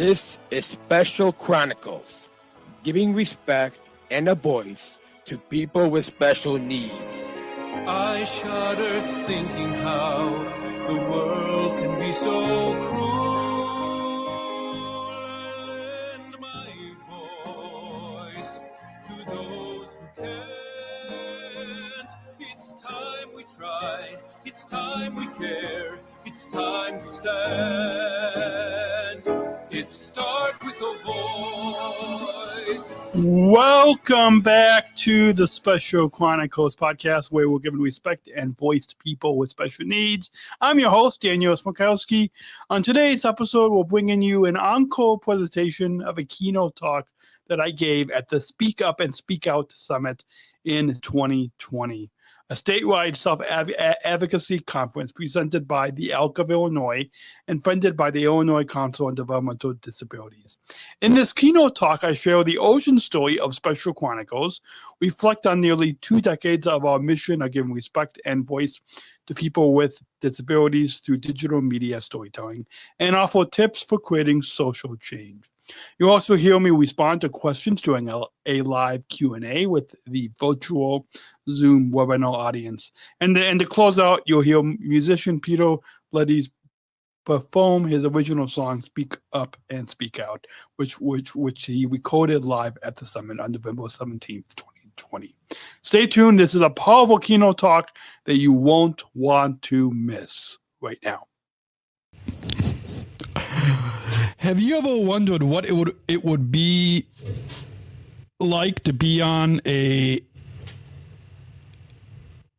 This is Special Chronicles, giving respect and a voice to people with special needs. I shudder thinking how the world can be so cruel. Lend my voice to those who can't. It's time we try, it's time we care, it's time we stand. It starts with a voice. Welcome back to the Special Chronicles Podcast, where we're giving respect and voice to people with special needs. I'm your host, Daniel Smrokowski. On today's episode, we're bringing you an encore presentation of a keynote talk that I gave at the Speak Up and Speak Out Summit in 2020, a statewide self-advocacy conference presented by the ALC of Illinois and funded by the Illinois Council on Developmental Disabilities. In this keynote talk, I share the origin story of Special Chronicles, reflect on nearly 2 decades of our mission of giving respect and voice to people with disabilities through digital media storytelling, and offer tips for creating social change. You'll also hear me respond to questions during a live Q&A with the virtual Zoom webinar audience. And to close out, you'll hear musician Peter Leidy perform his original song, Speak Up and Speak Out, which he recorded live at the summit on November 17th, 2020. Stay tuned. This is a powerful keynote talk that you won't want to miss right now. Have you ever wondered what it would be like to be on a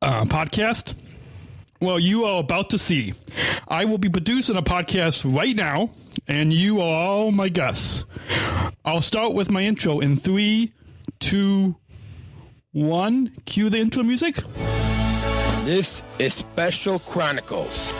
podcast? Well, you are about to see. I will be producing a podcast right now, and you are all my guests. I'll start with my intro in 3, 2, 1. Cue the intro music. This is Special Chronicles,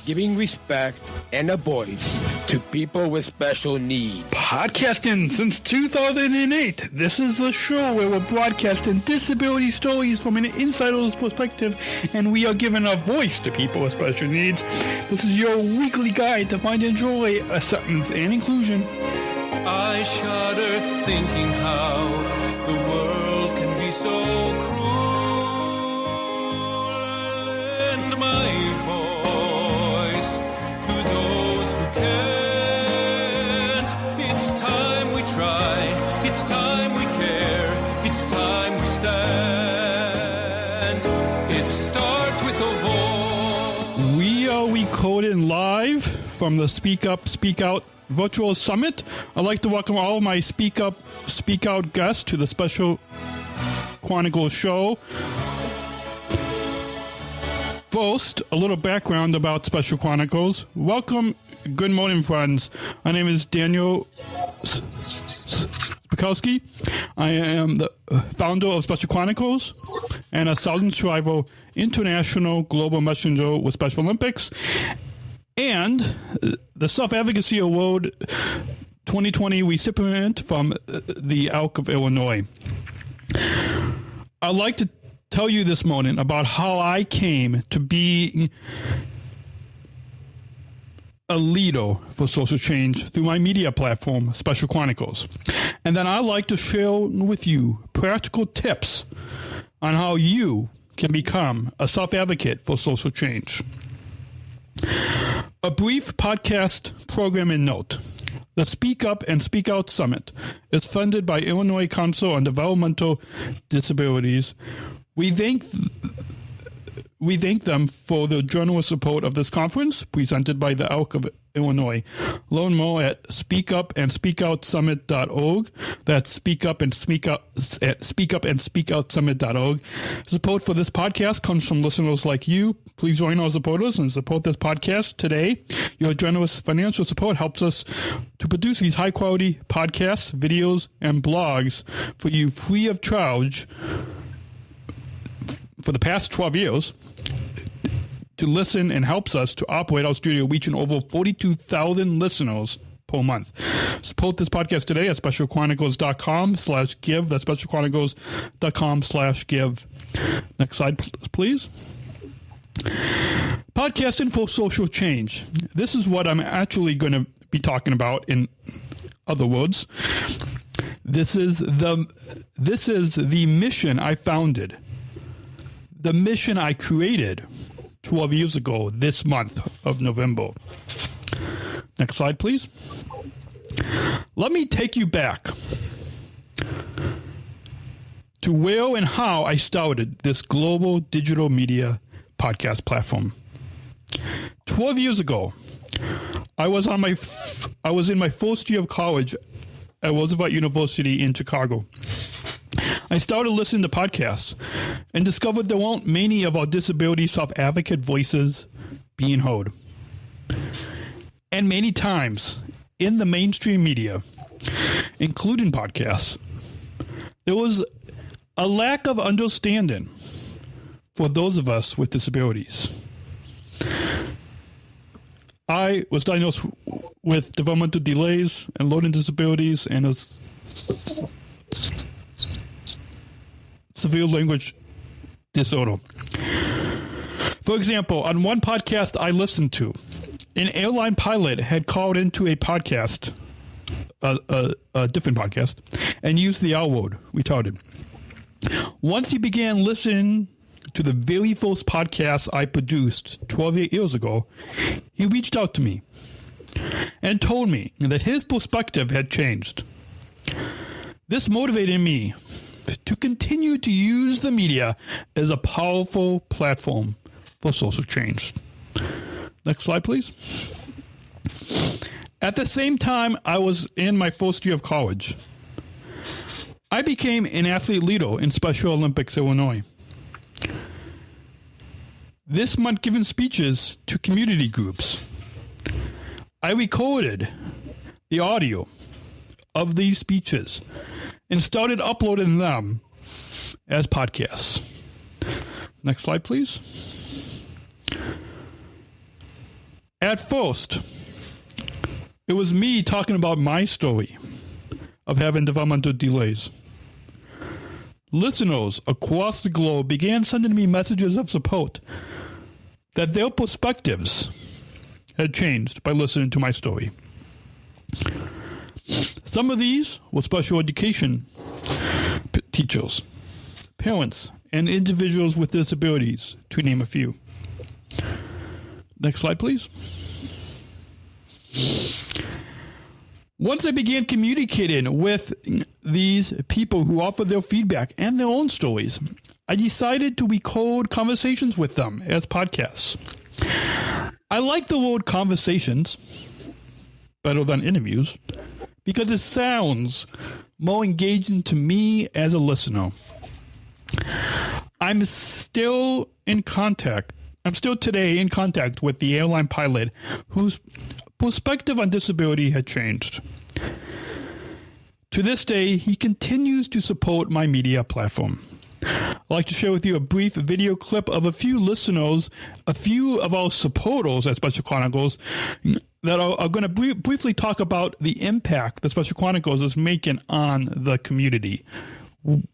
giving respect and a voice to people with special needs. Podcasting since 2008. This is the show where we're broadcasting disability stories from an insider's perspective, and we are giving a voice to people with special needs. This is your weekly guide to find and joy, acceptance, and inclusion. I shudder thinking how the world can be so cruel. Lend my voice to those who can't. It's time we try, it's time we care, it's time we stand. It starts with a voice. We are recording live from the Speak Up, Speak Out virtual summit. I'd like to welcome all of my Speak Up, Speak Out guests to the Special Chronicles show. First, a little background about Special Chronicles. Welcome, good morning, friends. My name is Daniel Smrokowski. I am the founder of Special Chronicles and a Southern Shriver International Global Messenger with Special Olympics, and the Self-Advocacy Award 2020 recipient from the ALC of Illinois. I'd like to tell you this morning about how I came to be a leader for social change through my media platform, Special Chronicles. And then I'd like to share with you practical tips on how you can become a self-advocate for social change. A brief podcast programming note. The Speak Up and Speak Out Summit is funded by Illinois Council on Developmental Disabilities. We thank them for the generous support of this conference presented by the ALC of Illinois. Learn more at speakupandSpeakoutSummit.org. That's speakupandSpeakoutSummit.org. Support for this podcast comes from listeners like you. Please join our supporters and support this podcast today. Your generous financial support helps us to produce these high-quality podcasts, videos, and blogs for you free of charge for the past 12 years to listen, and helps us to operate our studio, reaching over 42,000 listeners per month. Support this podcast today at specialchronicles.com/give. That's specialchronicles.com/give. Next slide, please. Podcasting for social change. This is what I'm actually going to be talking about in other words, this is the mission I founded, the mission I created 12 years ago this month of November. Next slide, please. Let me take you back to where and how I started this global digital media podcast platform. 12 years ago, I was in my first year of college at Roosevelt University in Chicago. I started listening to podcasts and discovered there weren't many of our disability self-advocate voices being heard. And many times in the mainstream media, including podcasts, there was a lack of understanding for those of us with disabilities. I was diagnosed with developmental delays and learning disabilities and a severe language disorder. For example, on one podcast I listened to, an airline pilot had called into a podcast, a different podcast, and used the R word, retarded. Once he began listening to the very first podcast I produced 12 years ago, he reached out to me and told me that his perspective had changed. This motivated me to continue to use the media as a powerful platform for social change. Next slide, please. At the same time I was in my first year of college, I became an athlete leader in Special Olympics Illinois. This meant giving speeches to community groups. I recorded the audio of these speeches and started uploading them as podcasts. Next slide, please. At first, it was me talking about my story of having developmental delays. Listeners across the globe began sending me messages of support that their perspectives had changed by listening to my story. Some of these were special education teachers, parents, and individuals with disabilities, to name a few. Next slide, please. Once I began communicating with these people who offered their feedback and their own stories, I decided to record conversations with them as podcasts. I like the word conversations better than interviews because it sounds more engaging to me as a listener. I'm still today in contact with the airline pilot whose perspective on disability had changed. To this day, he continues to support my media platform. I'd like to share with you a brief video clip of a few listeners, a few of our supporters at Special Chronicles that are going to briefly talk about the impact that Special Chronicles is making on the community.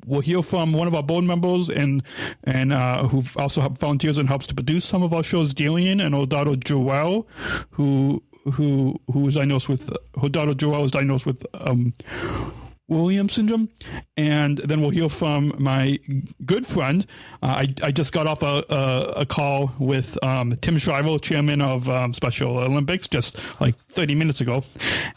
We'll hear from one of our board members and who also volunteers and helps to produce some of our shows, Dalian and her daughter Joelle, who is diagnosed with, her daughter Joelle is diagnosed with Williams syndrome. And then we'll hear from my good friend. I just got off a call with Tim Shriver, chairman of Special Olympics, just like 30 minutes ago.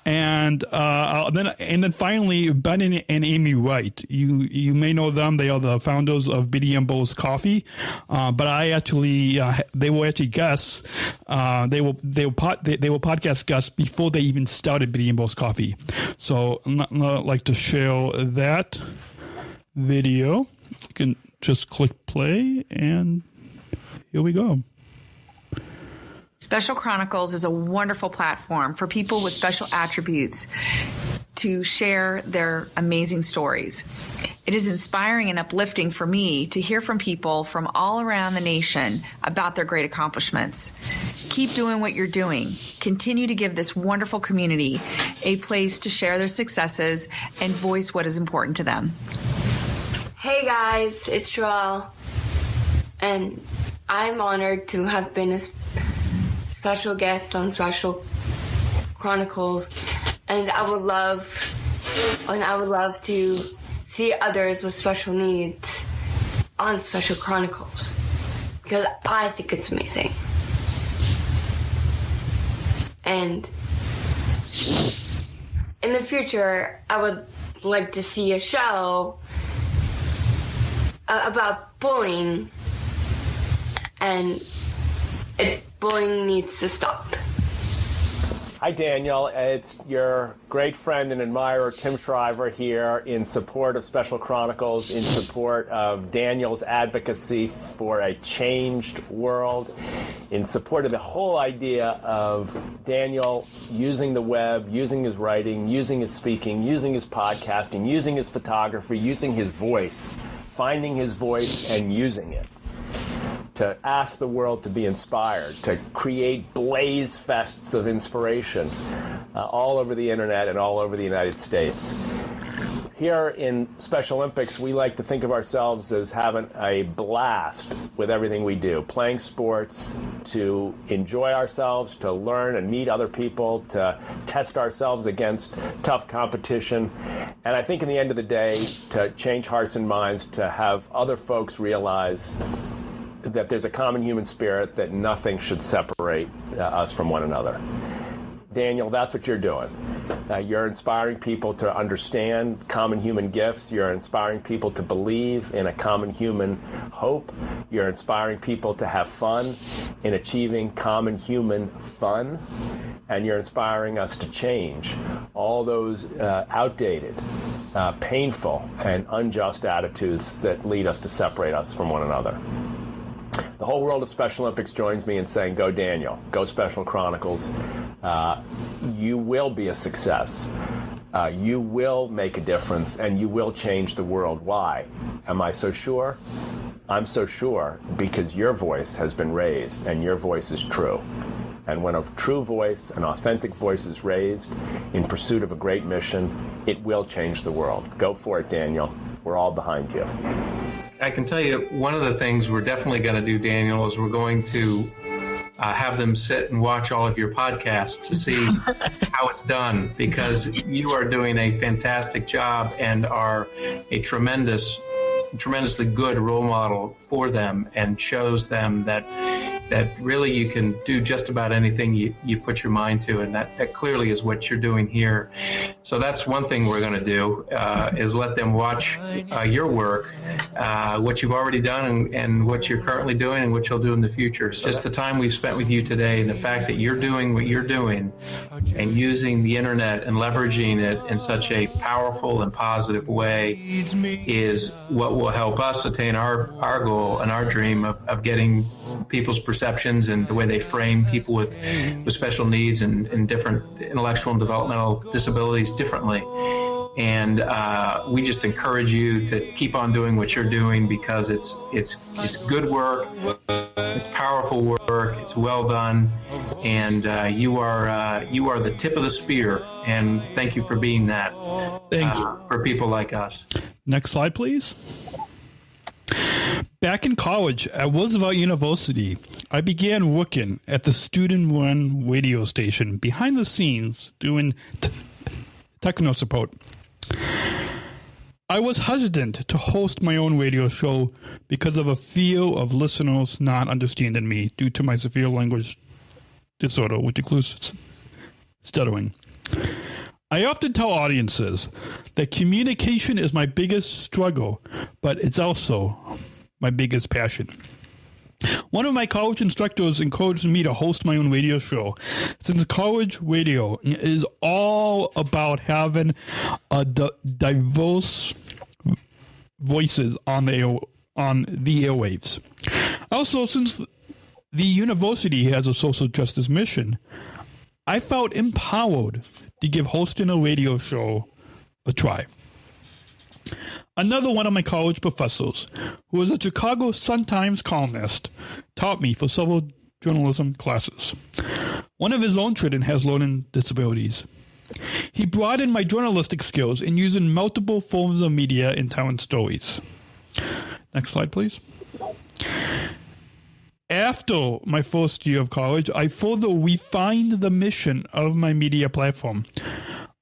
And then finally, Ben and Amy Wright. You may know them. They are the founders of BDM Bowls Coffee. But I actually, they were actually guests. They were podcast guests before they even started BDM Bowls Coffee. So I'd like to share that video. You can just click play and here we go. Special Chronicles is a wonderful platform for people with special attributes to share their amazing stories. It is inspiring and uplifting for me to hear from people from all around the nation about their great accomplishments. Keep doing what you're doing. Continue to give this wonderful community a place to share their successes and voice what is important to them. Hey guys, it's Joelle, and I'm honored to have been a special guest on Special Chronicles, And I would love to see others with special needs on Special Chronicles, because I think it's amazing. And in the future, I would like to see a show about bullying, and bullying needs to stop. Hi, Daniel. It's your great friend and admirer, Tim Shriver, here in support of Special Chronicles, in support of Daniel's advocacy for a changed world, in support of the whole idea of Daniel using the web, using his writing, using his speaking, using his podcasting, using his photography, using his voice, finding his voice and using it to ask the world to be inspired, to create blaze fests of inspiration all over the internet and all over the United States. Here in Special Olympics, we like to think of ourselves as having a blast with everything we do, playing sports, to enjoy ourselves, to learn and meet other people, to test ourselves against tough competition, and I think in the end of the day, to change hearts and minds, to have other folks realize that there's a common human spirit, that nothing should separate us from one another. Daniel, that's what you're doing. You're inspiring people to understand common human gifts. You're inspiring people to believe in a common human hope. You're inspiring people to have fun in achieving common human fun. And you're inspiring us to change all those outdated, painful, and unjust attitudes that lead us to separate us from one another. The whole world of Special Olympics joins me in saying, go Daniel, go Special Chronicles. You will be a success. You will make a difference, and you will change the world. Why? Am I so sure? I'm so sure because your voice has been raised, and your voice is true. And when a true voice, an authentic voice is raised in pursuit of a great mission, it will change the world. Go for it, Daniel. We're all behind you. I can tell you one of the things we're definitely going to do, Daniel, is we're going to have them sit and watch all of your podcasts to see how it's done, because you are doing a fantastic job and are a tremendously good role model for them, and shows them that really you can do just about anything you put your mind to, and that clearly is what you're doing here. So that's one thing we're going to do, is let them watch your work, what you've already done and what you're currently doing and what you'll do in the future. So just the time we've spent with you today, and the fact that you're doing what you're doing and using the internet and leveraging it in such a powerful and positive way is what will help us attain our goal and our dream of getting people's perceptions and the way they frame people with special needs and different intellectual and developmental disabilities differently. And we just encourage you to keep on doing what you're doing, because it's good work, it's powerful work, it's well done, and you are the tip of the spear. And thank you for being that. Thank you. For people like us. Next slide, please. Back in college at Roosevelt University, I began working at the student-run radio station behind the scenes doing techno support. I was hesitant to host my own radio show because of a fear of listeners not understanding me due to my severe language disorder, which includes stuttering. I often tell audiences that communication is my biggest struggle, but it's also my biggest passion. One of my college instructors encouraged me to host my own radio show, since college radio is all about having a diverse voices on the airwaves. Also, since the university has a social justice mission, I felt empowered to give hosting a radio show a try. Another one of my college professors, who was a Chicago Sun-Times columnist, taught me for several journalism classes. One of his own children has learning disabilities. He broadened my journalistic skills in using multiple forms of media in telling stories. Next slide, please. After my first year of college, I further refined the mission of my media platform.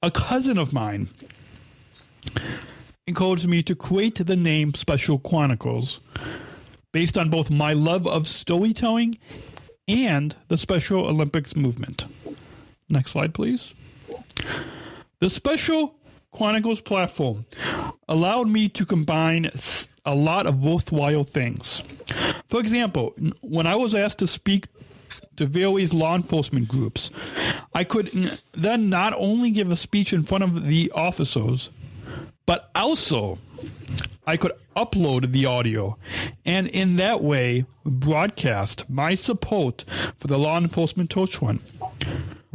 A cousin of mine encouraged me to create the name Special Chronicles based on both my love of storytelling and the Special Olympics movement. Next slide, please. The Special Chronicles platform allowed me to combine a lot of worthwhile things. For example, when I was asked to speak to various law enforcement groups, I could then not only give a speech in front of the officers, but also I could upload the audio and in that way broadcast my support for the law enforcement torch run,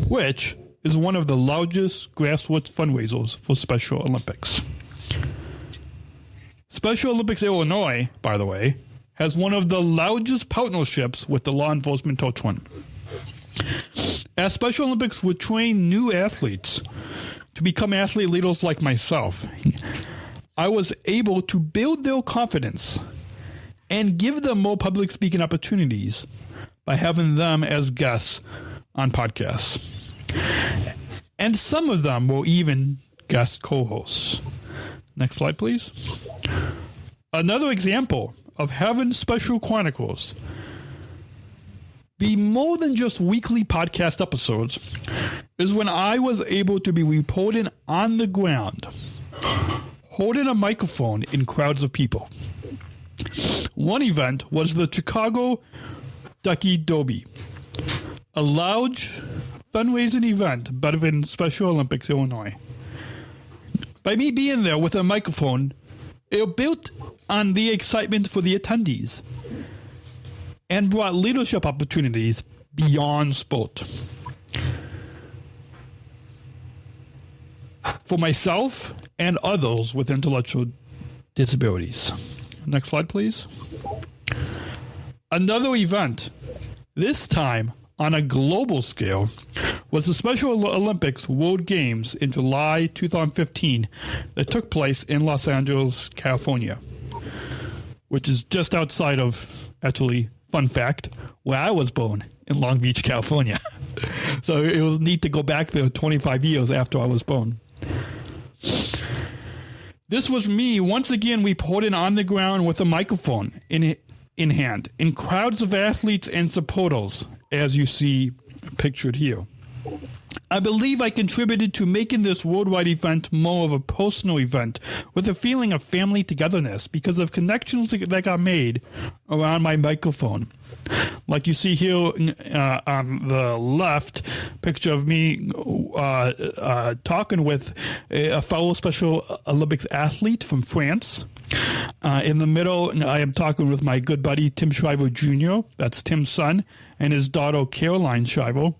which is one of the largest grassroots fundraisers for Special Olympics. Special Olympics Illinois, by the way, has one of the largest partnerships with the law enforcement torch run. As Special Olympics would train new athletes to become athlete leaders like myself, I was able to build their confidence and give them more public speaking opportunities by having them as guests on podcasts. And some of them were even guest co-hosts. Next slide, please. Another example of having Special Chronicles be more than just weekly podcast episodes is when I was able to be reporting on the ground, holding a microphone in crowds of people. One event was the Chicago Ducky Derby, a large fundraising event benefiting Special Olympics Illinois. By me being there with a microphone, it built on the excitement for the attendees and brought leadership opportunities beyond sport. For myself and others with intellectual disabilities. Next slide, please. Another event, this time on a global scale, was the Special Olympics World Games in July 2015 that took place in Los Angeles, California, which is just outside of, actually, fun fact, where I was born in Long Beach, California. So it was neat to go back there 25 years after I was born. This was me once again reporting on the ground with a microphone in hand, in crowds of athletes and supporters, as you see pictured here. I believe I contributed to making this worldwide event more of a personal event with a feeling of family togetherness because of connections that got made around my microphone. Like you see here on the left, picture of me talking with a fellow Special Olympics athlete from France. In the middle, I am talking with my good buddy Tim Shriver Jr., that's Tim's son, and his daughter Caroline Shriver.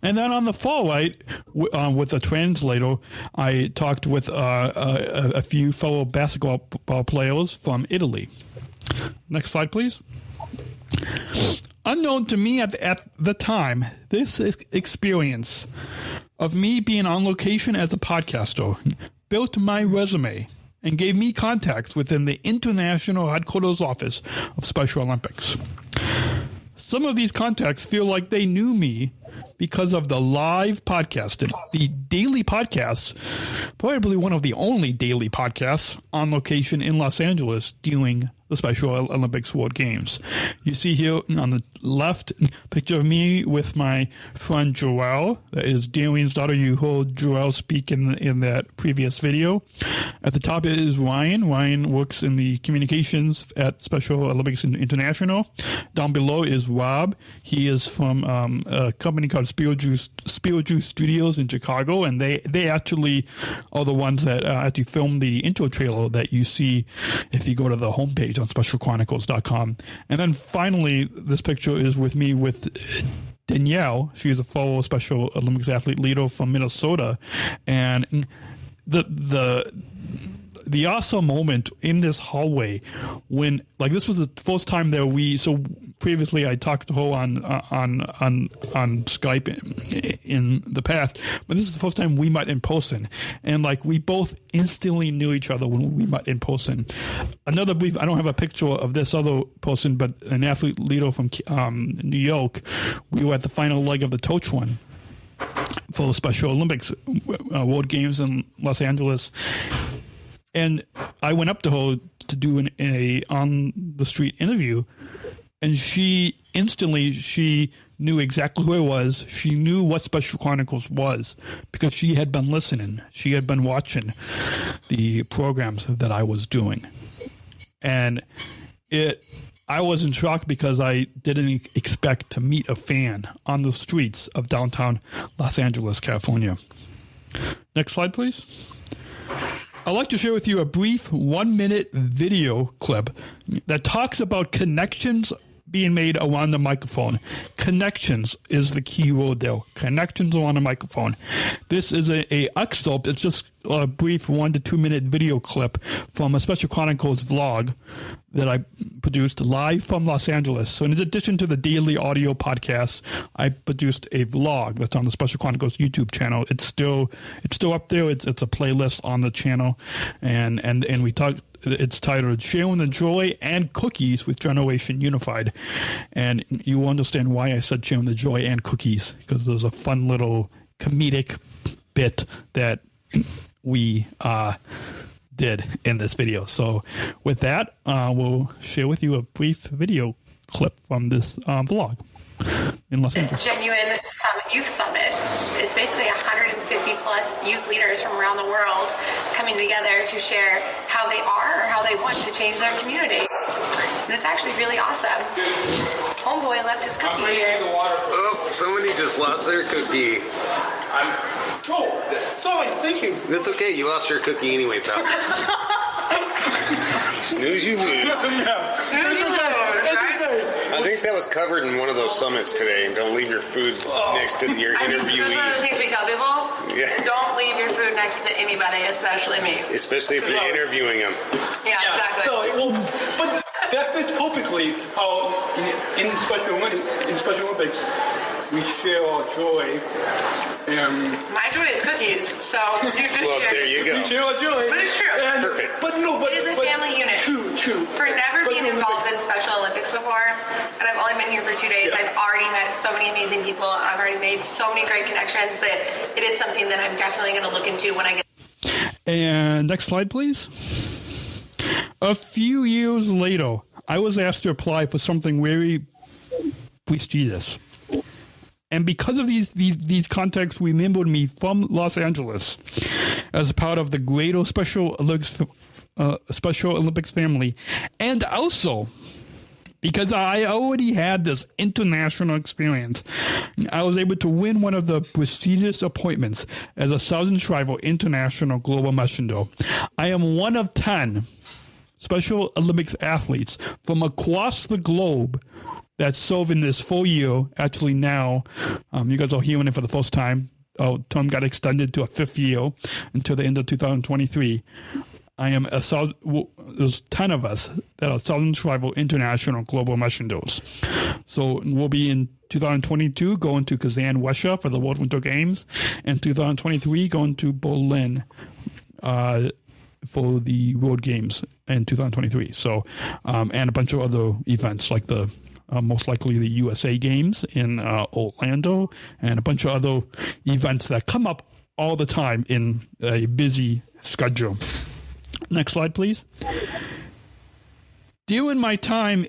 And then on the far right, with a translator, I talked with a few fellow basketball players from Italy. Next slide, please. Unknown to me at the time, this experience of me being on location as a podcaster built my resume and gave me contacts within the international headquarters office of Special Olympics. Some of these contacts feel like they knew me because of the live podcasting, the daily podcasts, probably one of the only daily podcasts on location in Los Angeles during the Special Olympics World Games. You see here on the left, picture of me with my friend Joelle. That is Darian's daughter. You heard Joelle speak in that previous video. At the top is Ryan. Ryan works in the communications at Special Olympics International. Down below is Rob. He is from a company called Spirit Juice Studios in Chicago, and they actually are the ones that actually filmed the intro trailer that you see if you go to the homepage on SpecialChronicles.com. And then finally, this picture is with me with Danielle. She is a fellow Special Olympics athlete leader from Minnesota, and the awesome moment in this hallway when, like, this was the first time that so previously I talked to her on Skype in the past, but this is the first time we met in person, and like we both instantly knew each other when we met in person. Another brief, I don't have a picture of this other person, but an athlete leader from New York. We were at the final leg of the torch run. for Special Olympics World Games in Los Angeles. And I went up to her to do an on-the-street interview, and she knew exactly who I was. She knew what Special Chronicles was because she had been listening. She had been watching the programs that I was doing. And I was in shock because I didn't expect to meet a fan on the streets of downtown Los Angeles, California. Next slide, please. I'd like to share with you a brief 1-minute video clip that talks about connections being made around the microphone. Connections is the key word there. Connections around the microphone. This is a excerpt. It's just a brief 1 to 2 minute video clip from a Special Chronicles vlog that I produced live from Los Angeles. So in addition to the daily audio podcast, I produced a vlog that's on the Special Chronicles YouTube channel. It's still up there. It's a playlist on the channel, and we talked. It's titled Sharing the Joy and Cookies with Generation Unified. And you will understand why I said sharing the joy and cookies, because there's a fun little comedic bit that we did in this video. So with that, we'll share with you a brief video clip from this vlog in Los Angeles. Genuine Youth Summit. It's basically 150 plus youth leaders from around the world coming together to share how they are or how they want to change their community. And it's actually really awesome. Homeboy left his cookie here. Oh, somebody just lost their cookie. Sorry, thank you. That's okay, you lost your cookie anyway, pal. Snooze you lose. Snooze you lose, right? I think that was covered in one of those summits today. And don't leave your food next to your interviewee. That's one of the things we tell people. Yeah. Don't leave your food next to anybody, especially me. Especially if you're interviewing them. Yeah, exactly. So, but that fits perfectly how in Special Olympics we share our joy. My joy is cookies, so you just well, share. there you go. We share our joy. But it's true. Perfect. It is a family unit. True. For never being involved in Special Olympics before, and I've only been here for 2 days, I've already met so many amazing people. I've already made so many great connections that it is something that I'm definitely going to look into when I get. And next slide, please. A few years later, I was asked to apply for something very prestigious. And because of these contacts remembered me from Los Angeles as part of the greater Special Olympics family, and also because I already had this international experience, I was able to win one of the prestigious appointments as a Southern Shriver International Global Messenger. I am one of 10 Special Olympics athletes from across the globe that serve in this full year. Actually now, you guys are hearing it for the first time. Term got extended to a 5th year until the end of 2023. I am there's 10 of us that are Southern Shriver International Global Messengers. So we'll be in 2022 going to Kazan, Russia for the World Winter Games, and 2023 going to Berlin for the World Games in 2023. So, and a bunch of other events like the most likely the USA Games in Orlando, and a bunch of other events that come up all the time in a busy schedule. Next slide, please. During my time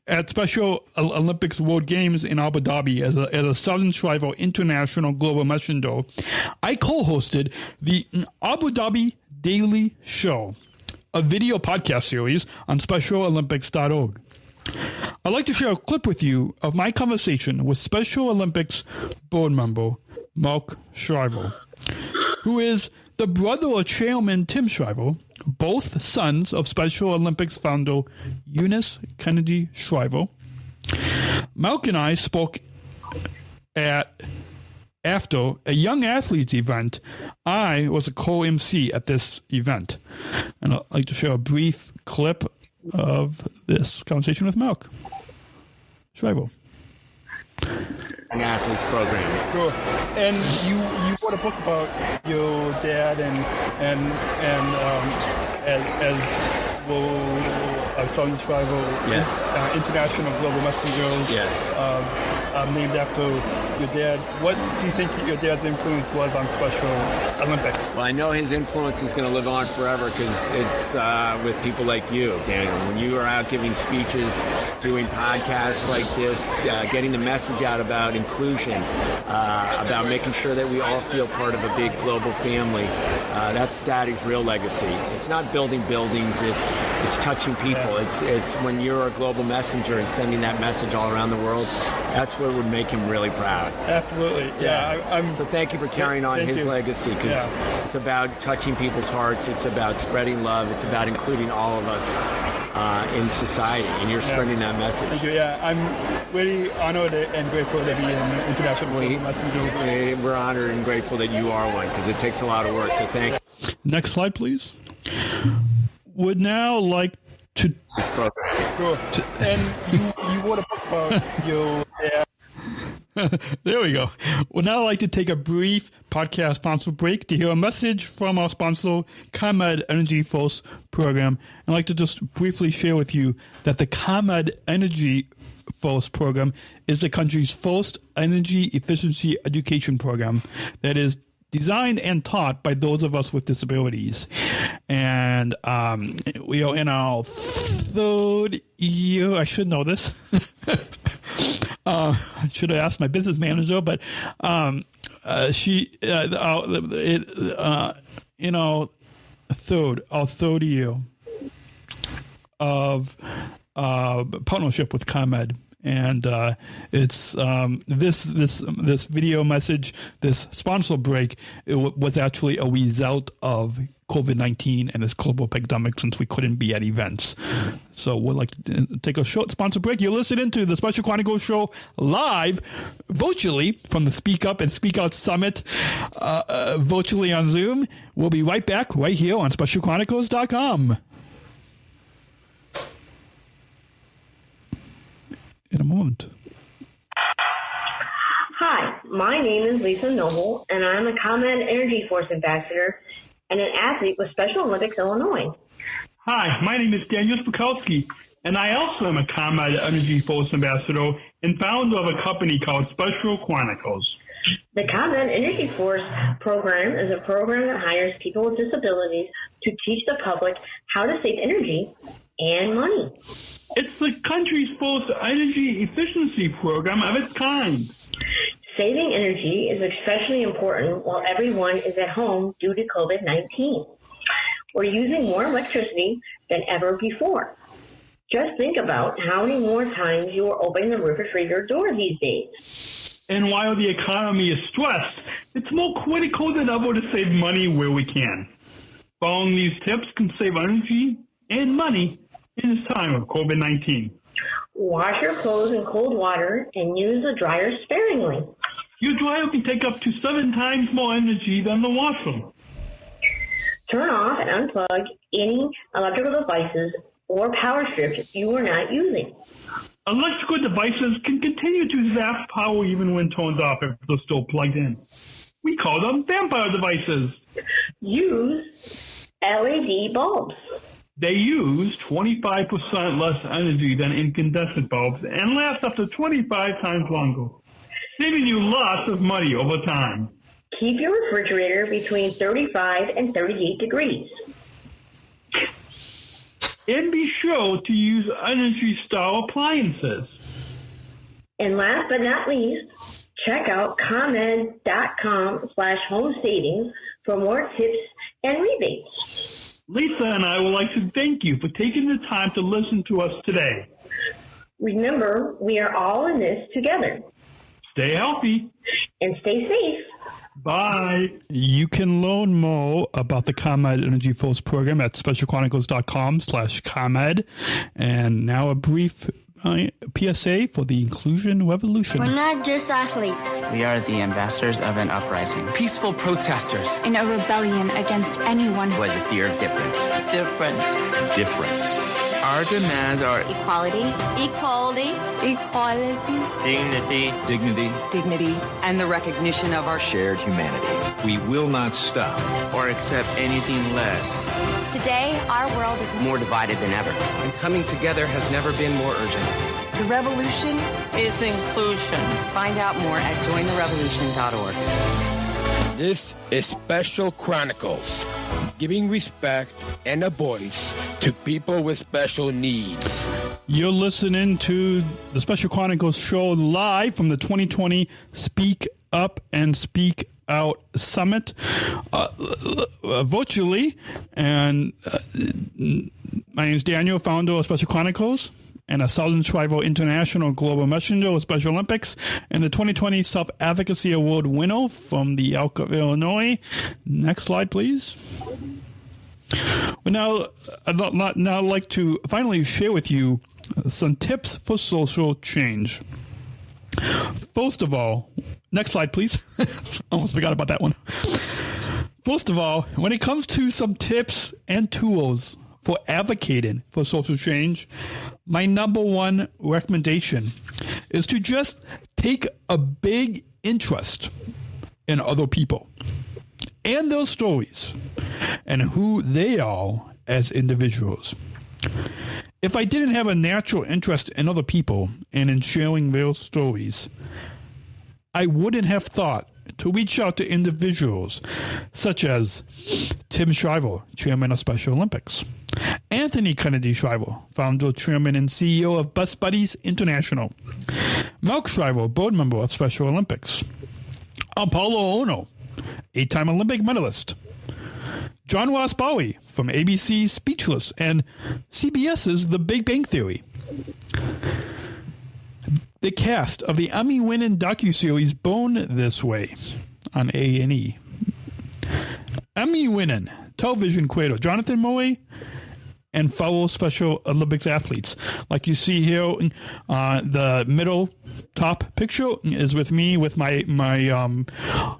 at Special Olympics World Games in Abu Dhabi as a Southern Shriver International Global Messenger, I co-hosted the Abu Dhabi Daily Show, a video podcast series on SpecialOlympics.org. I'd like to share a clip with you of my conversation with Special Olympics board member Mark Shriver, who is the brother of Chairman Tim Shriver, both sons of Special Olympics founder Eunice Kennedy Shriver. Mark and I spoke after a young athletes event. I was a co-MC at this event. And I'd like to share a brief clip of this conversation with Mark Shriver. An athletes program. Sure. And you wrote a book about your dad and as Southern Tribal International Global Messengers. Yes. Named after your dad. What do you think your dad's influence was on Special Olympics? Well, I know his influence is going to live on forever because it's with people like you, Daniel. When you are out giving speeches, doing podcasts like this, getting the message out about inclusion, about making sure that we all feel part of a big global family, that's Daddy's real legacy. It's not building buildings, it's touching people. It's when you're a global messenger and sending that message all around the world, that's what would make him really proud. Absolutely. So thank you for carrying on his legacy, because it's about touching people's hearts, it's about spreading love, it's about including all of us in society, and you're spreading that message. Thank you. I'm really honored and grateful to be an international global messenger. We're honored and grateful that you are one, because it takes a lot of work, so thank you. Next slide, please. Would now like to... And you want to talk about your... There we go. We'd now like to take a brief podcast sponsor break to hear a message from our sponsor, ComEd Energy Force Program. I'd like to just briefly share with you that the ComEd Energy Force Program is the country's first energy efficiency education program that is designed and taught by those of us with disabilities. And we are in our third year. I should know this. I should have asked my business manager, but third year of partnership with ComEd. And it's this video message, this sponsor break, was actually a result of COVID-19 and this global pandemic, since we couldn't be at events. So we'd like to take a short sponsor break. You're listening to the Special Chronicles Show live, virtually, from the Speak Up and Speak Out Summit, virtually on Zoom. We'll be right back right here on SpecialChronicles.com. In a moment. Hi, my name is Lisa Noble, and I'm a ComEd Energy Force Ambassador and an athlete with Special Olympics Illinois. Hi, my name is Daniel Smrokowski, and I also am a ComEd Energy Force Ambassador and founder of a company called Special Chronicles. The ComEd Energy Force program is a program that hires people with disabilities to teach the public how to save energy and money. It's the country's first energy efficiency program of its kind. Saving energy is especially important while everyone is at home due to COVID-19. We're using more electricity than ever before. Just think about how many more times you are opening the refrigerator door these days. And while the economy is stressed, it's more critical than ever to save money where we can. Following these tips can save energy and money in this time of COVID-19. Wash your clothes in cold water and use the dryer sparingly. Your dryer can take up to 7 times more energy than the washer. Turn off and unplug any electrical devices or power strips you are not using. Electrical devices can continue to zap power even when turned off if they're still plugged in. We call them vampire devices. Use LED bulbs. They use 25% less energy than incandescent bulbs and last up to 25 times longer, saving you lots of money over time. Keep your refrigerator between 35 and 38 degrees. And be sure to use Energy Star appliances. And last but not least, check out ComEd.com/home savings for more tips and rebates. Lisa and I would like to thank you for taking the time to listen to us today. Remember, we are all in this together. Stay healthy. And stay safe. Bye. You can learn more about the ComEd Energy Force program at specialchronicles.com/ComEd. And now a brief PSA for the Inclusion Revolution. We're not just athletes. We are the ambassadors of an uprising. Peaceful protesters. In a rebellion against anyone who has a fear of difference. Difference. Difference. Our demands are equality, dignity, and the recognition of our shared humanity. We will not stop or accept anything less. Today, our world is more divided than ever, and coming together has never been more urgent. The revolution is inclusion. Find out more at jointherevolution.org. This is Special Chronicles, giving respect and a voice to people with special needs. You're listening to the Special Chronicles show live from the 2020 Speak Up and Speak Out Summit virtually. And my name is Daniel, founder of Special Chronicles and a Southern Tribal International Global Messenger of Special Olympics, and the 2020 Self-Advocacy Award winner from the Elk of Illinois. Next slide, please. Well, I'd like to finally share with you some tips for social change. First of all, next slide, please. Almost forgot about that one. First of all, when it comes to some tips and tools for advocating for social change, my number one recommendation is to just take a big interest in other people and their stories and who they are as individuals. If I didn't have a natural interest in other people and in sharing their stories, I wouldn't have thought to reach out to individuals such as Tim Shriver, chairman of Special Olympics, Anthony Kennedy Shriver, founder, chairman, and CEO of Bus Buddies International, Mark Shriver, board member of Special Olympics, Apollo Ono, 8-time Olympic medalist, John Ross Bowie from ABC's Speechless and CBS's The Big Bang Theory, the cast of the Emmy-winning docuseries Born This Way on A&E, Emmy-winning television creator Jonathan Moe, and fellow Special Olympics athletes. Like you see here, the middle top picture is with me with my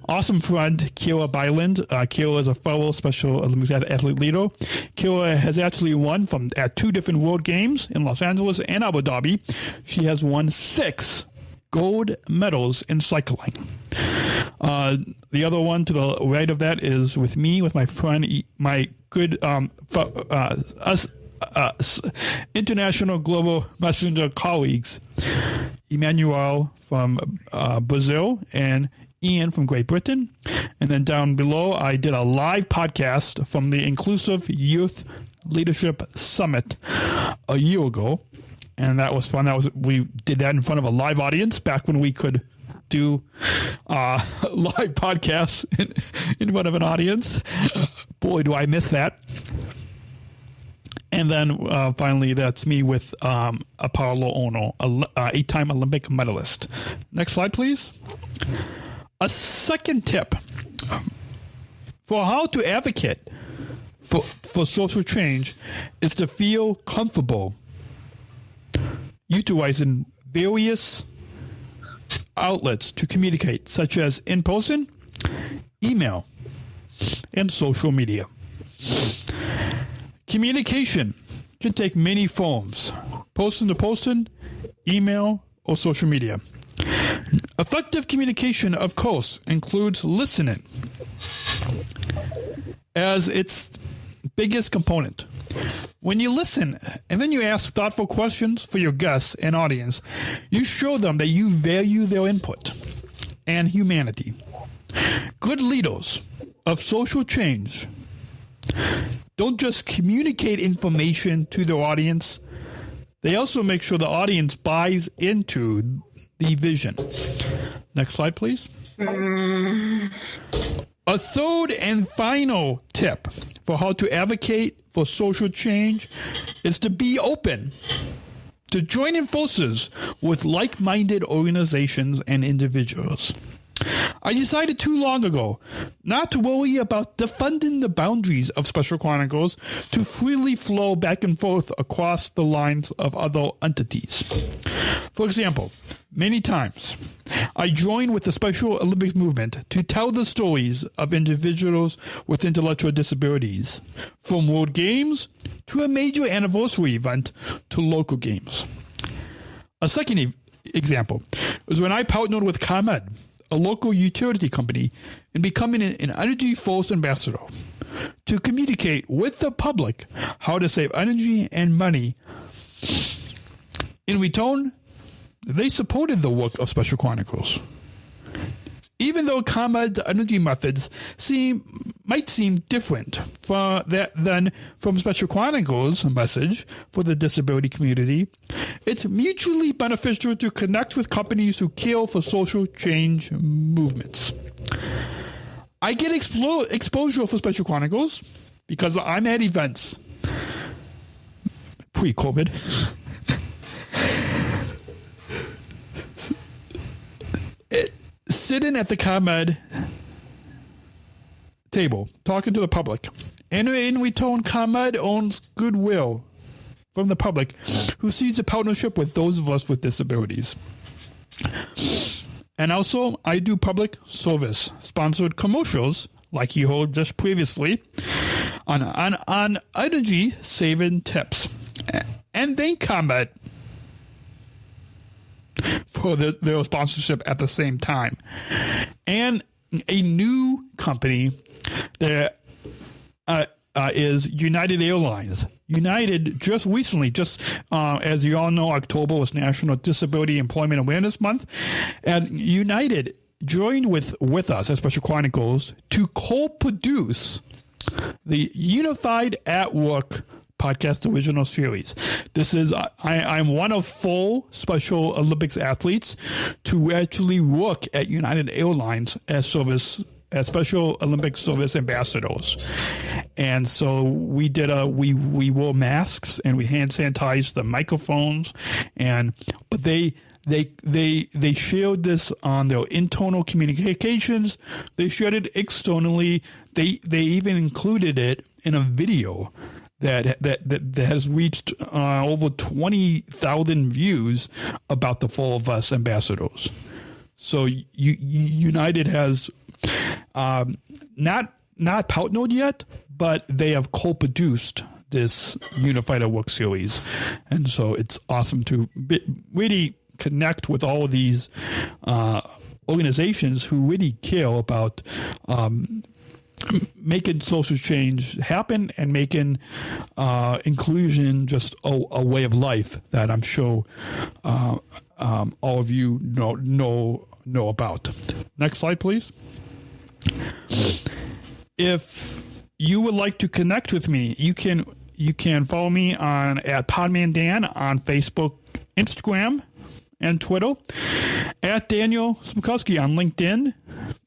awesome friend, Kira Byland. Kira is a fellow Special Olympics athlete leader. Kira has actually won at 2 different World Games in Los Angeles and Abu Dhabi. She has won 6 gold medals in cycling. The other one to the right of that is with me, with my friend, my good international global messenger colleagues, Emmanuel from Brazil and Ian from Great Britain. And then down below, I did a live podcast from the Inclusive Youth Leadership Summit a year ago. And that was fun. We did that in front of a live audience back when we could do live podcasts in front of an audience. Boy, do I miss that. And then finally, that's me with Apollo Ono, 8-time Olympic medalist. Next slide, please. A second tip for how to advocate for social change is to feel comfortable utilizing various outlets to communicate, such as in person, email, and social media. Communication can take many forms: person to person, email, or social media. Effective communication, of course, includes listening as its biggest component. When you listen and then you ask thoughtful questions for your guests and audience, you show them that you value their input and humanity. Good leaders of social change don't just communicate information to their audience, they also make sure the audience buys into the vision. Next slide, please. A third and final tip for how to advocate for social change is to be open to joining forces with like-minded organizations and individuals. I decided too long ago not to worry about defending the boundaries of Special Chronicles to freely flow back and forth across the lines of other entities. For example, many times I join with the Special Olympics movement to tell the stories of individuals with intellectual disabilities, from World Games to a major anniversary event to local games. A second example was when I partnered with ComEd, a local utility company, in becoming an Energy Force ambassador to communicate with the public how to save energy and money. In return, they supported the work of Special Chronicles. Even though ComEd's energy methods might seem different than from Special Chronicles' message for the disability community, it's mutually beneficial to connect with companies who care for social change movements. I get exposure for Special Chronicles because I'm at events pre-COVID. Sitting at the ComEd table, talking to the public. And in return, ComEd owns goodwill from the public who sees a partnership with those of us with disabilities. And also, I do public service, sponsored commercials, like you heard just previously, on energy-saving tips. And thank ComEd for their sponsorship at the same time. And a new company that is United Airlines. United just recently, as you all know, October was National Disability Employment Awareness Month, and United joined with us at Special Chronicles to co-produce the Unified at Work podcast original series. This is I'm one of 4 Special Olympics athletes to actually work at United Airlines as Special Olympic service ambassadors. And so we wore masks and we hand sanitized the microphones, but they shared this on their internal communications. They shared it externally. They even included it in a video that has reached over 20,000 views about the 4 of us ambassadors. So United has not partnered yet, but they have co-produced this Unified at Work series, and so it's awesome to really connect with all of these organizations who really care about making social change happen and making inclusion just a way of life that I'm sure all of you know about. Next slide, please. If you would like to connect with me, you can follow me at Podman Dan on Facebook, Instagram, and Twitter, at Daniel Smrokowski on LinkedIn,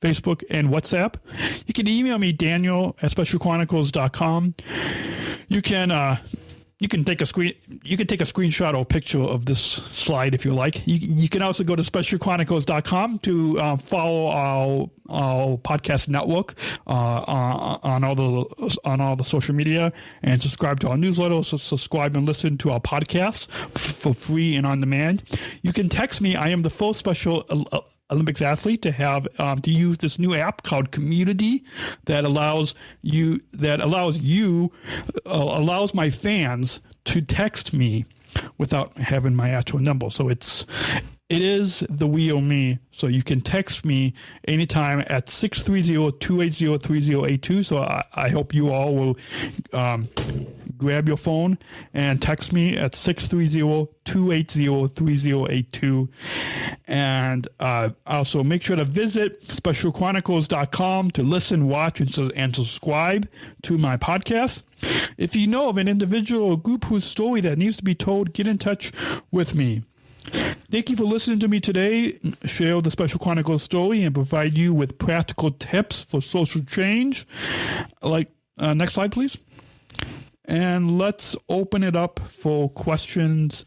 Facebook, and WhatsApp. You can email me, daniel@specialchronicles.com. You can take a screenshot or picture of this slide if you like. You can also go to specialchronicles.com to follow our podcast network on all the social media, and subscribe to our newsletter. So subscribe and listen to our podcasts for free and on demand. You can text me. I am the first Special Olympics athlete to have to use this new app called Community that allows my fans to text me without having my actual number. So it is the we or me. So you can text me anytime at 630-280-3082. So I hope you all will grab your phone and text me at 630-280-3082. And also make sure to visit specialchronicles.com to listen, watch, and subscribe to my podcast. If you know of an individual or group whose story that needs to be told, get in touch with me. Thank you for listening to me today. Share the Special Chronicles story and provide you with practical tips for social change. Next slide, please. And let's open it up for questions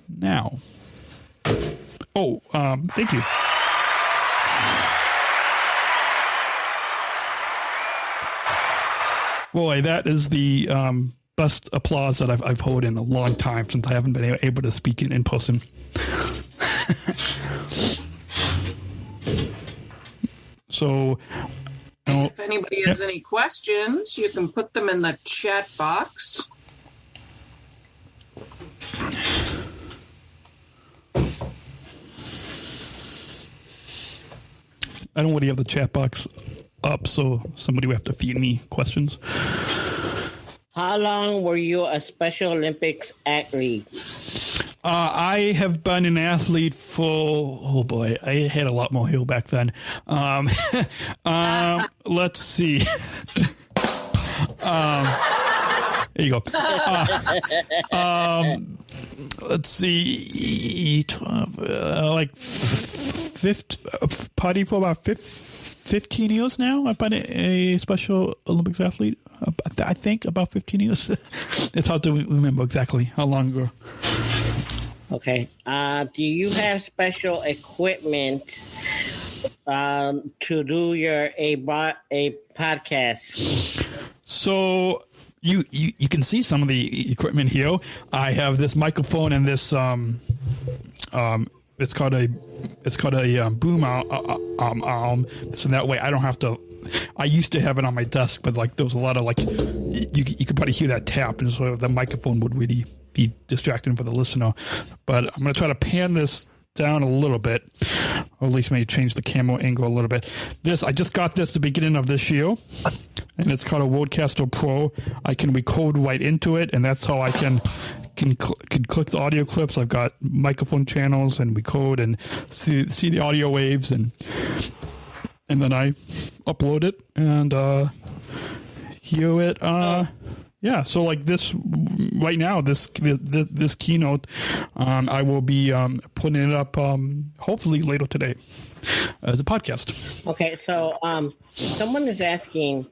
now. Thank you. Boy, that is the best applause that I've heard in a long time since I haven't been able to speak in person. So, if anybody has any questions, you can put them in the chat box. I don't really have the chat box up, so somebody will have to feed me questions. How long were you a Special Olympics athlete? I have been an athlete for, oh boy, I had a lot more hair back then. Let's see. There you go. Let's see. 50, for about 15 years now. I've been a Special Olympics athlete. I think about 15 years. It's hard to remember exactly how long ago. Okay. Do you have special equipment to do a podcast? So you can see some of the equipment here. I have this microphone and this it's called a boom arm. So that way I don't have to. I used to have it on my desk, but like there was a lot of you could probably hear that tap, and so the microphone would really be distracting for the listener. But I'm going to try to pan this down a little bit, or at least maybe change the camera angle a little bit. I just got this at the beginning of this year, and it's called a Rodecaster Pro. I can record right into it, and that's how I can click the audio clips. I've got microphone channels and record and see the audio waves, and then I upload it and hear it. Yeah, so like this right now, this keynote, I will be putting it up hopefully later today as a podcast. Okay, so someone is asking,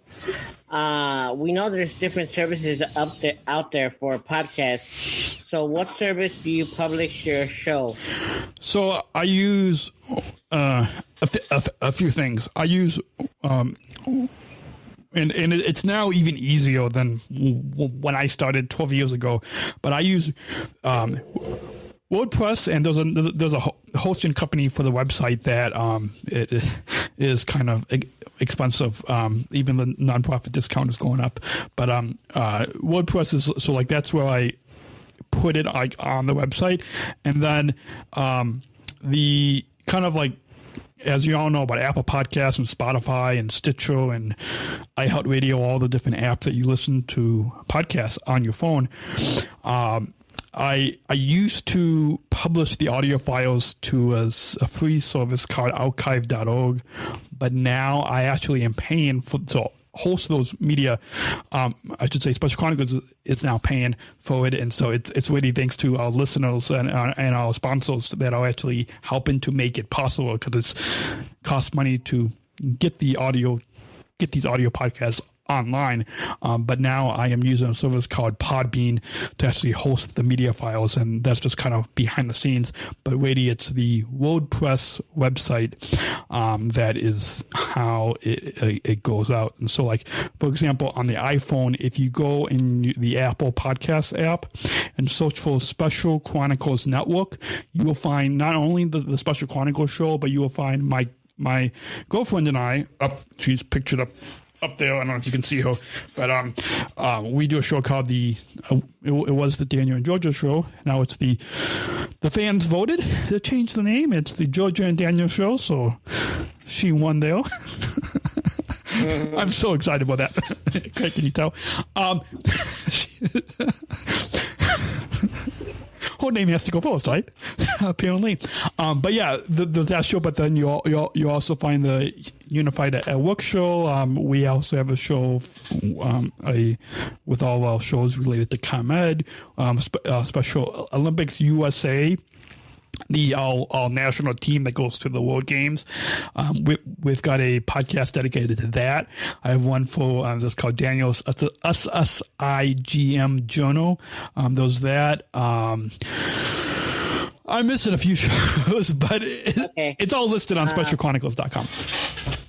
we know there's different services out there for podcasts. So what service do you publish your show? So I use a few things. I use and it's now even easier than when I started 12 years ago. But I use WordPress, and there's a hosting company for the website that it is kind of expensive. Even the nonprofit discount is going up. But WordPress is so like that's where I put it like on the website, and then the kind of like, as you all know about Apple Podcasts and Spotify and Stitcher and iHeartRadio, all the different apps that you listen to podcasts on your phone. I used to publish the audio files to a free service called archive.org, but now I actually am paying to host those media. I should say Special Chronicles is now paying for it, and so it's really thanks to our listeners and our sponsors that are actually helping to make it possible, because it costs money to get these audio podcasts online, but now I am using a service called Podbean to actually host the media files, and that's just kind of behind the scenes. But really, it's the WordPress website that is how it goes out. And so, like, for example, on the iPhone, if you go in the Apple Podcast app and search for Special Chronicles Network, you will find not only the Special Chronicles show, but you will find my girlfriend and I she's pictured up there. I don't know if you can see her, but we do a show called it was the Daniel and Georgia show. Now it's the fans voted to change the name. It's the Georgia and Daniel show, so she won there. I'm so excited about that. Can you tell? Her name has to go first, right? Apparently. But yeah, there's that show, but then you also find the Unified at Work show. We also have a show with all our shows related to ComEd, Special Olympics USA, our national team that goes to the World Games. We've got a podcast dedicated to that. I have one for that's called Daniel's SSIGM Journal. There's that. I'm missing a few shows, but it's all listed on specialchronicles.com.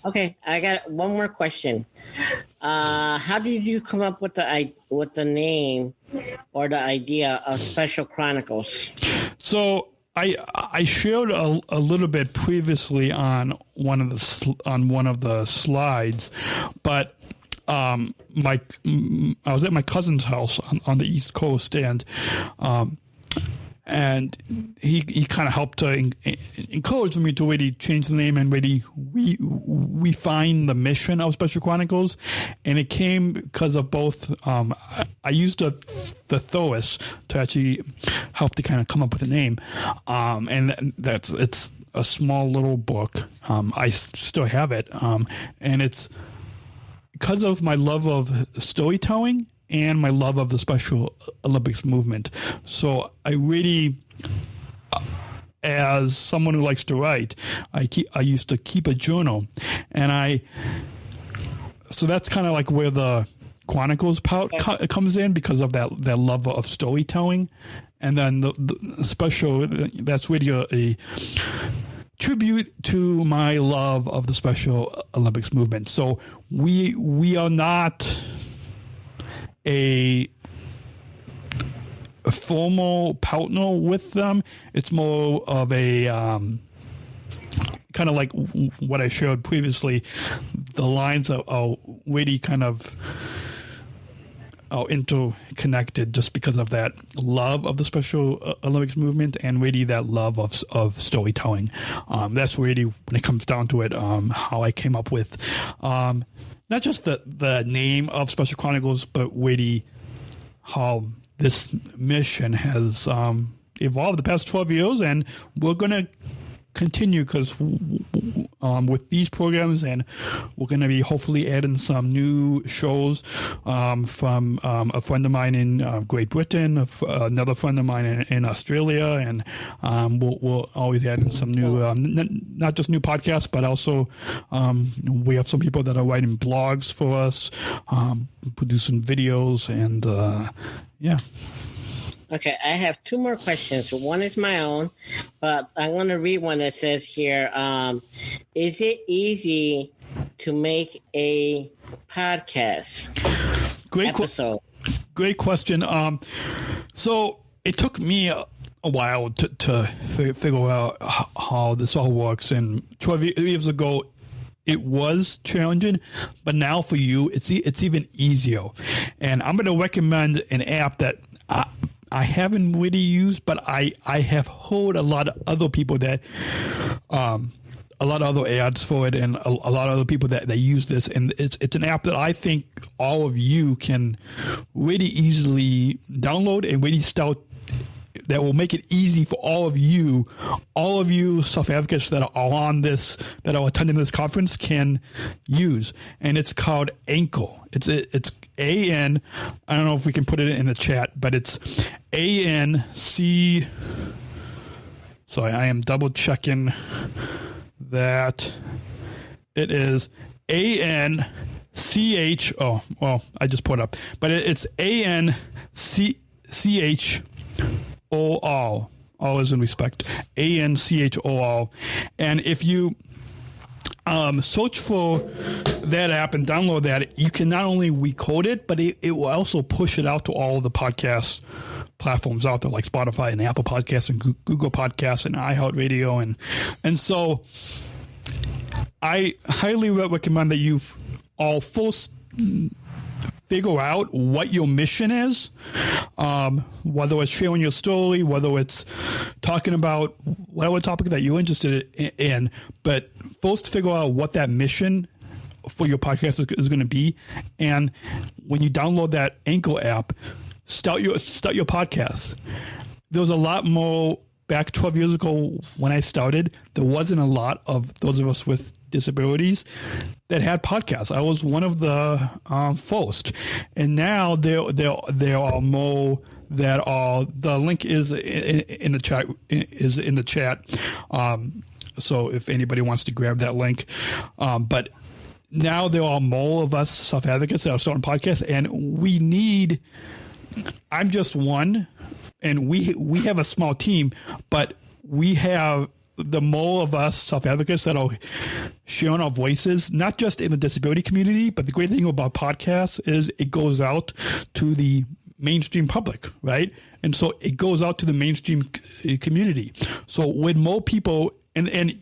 Okay, I got one more question. How did you come up with the name or the idea of Special Chronicles? So I shared a little bit previously on one of the slides, but I was at my cousin's house on the East Coast, and he kind of helped to encourage me to really change the name and really refine the mission of Special Chronicles. And it came because of both. I used the thesaurus to actually help to kind of come up with a name, and it's a small little book. I still have it, and it's because of my love of storytelling and my love of the Special Olympics movement. So I really, as someone who likes to write, I used to keep a journal, and so that's kind of like where the Chronicles part comes in, because of that love of storytelling. And then the special, that's really a tribute to my love of the Special Olympics movement. So we are not a formal partner with them. It's more of a kind of like what I showed previously. The lines are really kind of interconnected just because of that love of the Special Olympics movement and really that love of storytelling. That's really, when it comes down to it, how I came up with not just the name of Special Chronicles, but really how this mission has evolved the past 12 years, and we're going to continue because with these programs, and we're going to be hopefully adding some new shows from a friend of mine in Great Britain, another friend of mine in Australia, and we'll always add in some new, not just new podcasts, but also we have some people that are writing blogs for us, producing videos, and yeah. Okay, I have two more questions. One is my own, but I'm going to read one that says here, is it easy to make a podcast episode? Great question. So it took me a while to figure out how this all works. And 12 years ago, it was challenging, but now for you, it's even easier. And I'm going to recommend an app that I haven't really used, but I have heard a lot of other people that, a lot of other ads for it, and a lot of other people that use this. And it's an app that I think all of you can really easily download and really start. That will make it easy for all of you self-advocates that are on this, that are attending this conference, can use. And it's called Encore. It's A-N, I don't know if we can put it in the chat, but it's A-N-C. Sorry, I am double checking that it is A-N-C-H. Oh, well, I just put it up. But it's A-N-C-H. all is in respect, ANCHOR. And if you search for that app and download that, you can not only recode it, but it will also push it out to all the podcast platforms out there, like Spotify and Apple Podcasts and Google Podcasts and iHeartRadio. And so I highly recommend that you all first figure out what your mission is, whether it's sharing your story, whether it's talking about whatever topic that you're interested in, but first figure out what that mission for your podcast is going to be. And when you download that Anchor app, start your podcast. There was a lot more back 12 years ago when I started. There wasn't a lot of those of us with disabilities that had podcasts. I was one of the first, and now there are more that are. The link is in the chat. So if anybody wants to grab that link, but now there are more of us self-advocates that are starting podcasts, and we need. I'm just one, and we have a small team, but we have the more of us self-advocates that are sharing our voices, not just in the disability community, but the great thing about podcasts is it goes out to the mainstream public, right? And so it goes out to the mainstream community. So when more people, and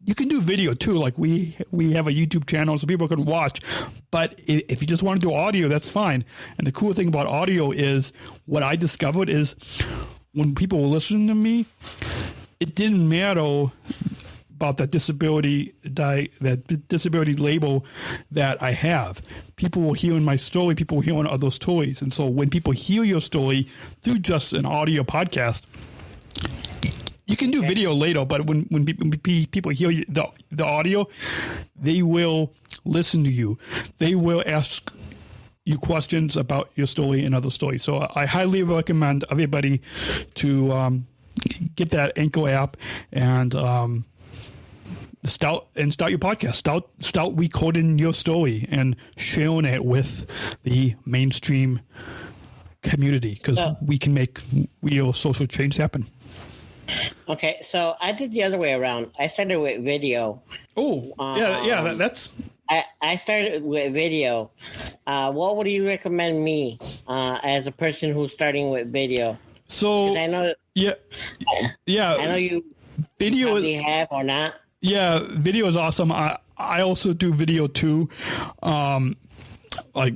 you can do video too, like we have a YouTube channel so people can watch, but if you just want to do audio, that's fine. And the cool thing about audio is what I discovered is when people were listening to me, it didn't matter about that disability label that I have. People will hear in my story, people will hear on other stories. And so when people hear your story through just an audio podcast, you can do video later, but when people hear the audio, they will listen to you. They will ask you questions about your story and other stories. So I highly recommend everybody to get that Anchor app and start your podcast. Start recording your story and sharing it with the mainstream community, because we can make real social change happen. Okay, so I did the other way around. I started with video. Oh, that's. I started with video. What would you recommend me as a person who's starting with video? So I know. Yeah. I know you. Video probably have or not. Yeah, video is awesome. I also do video too, like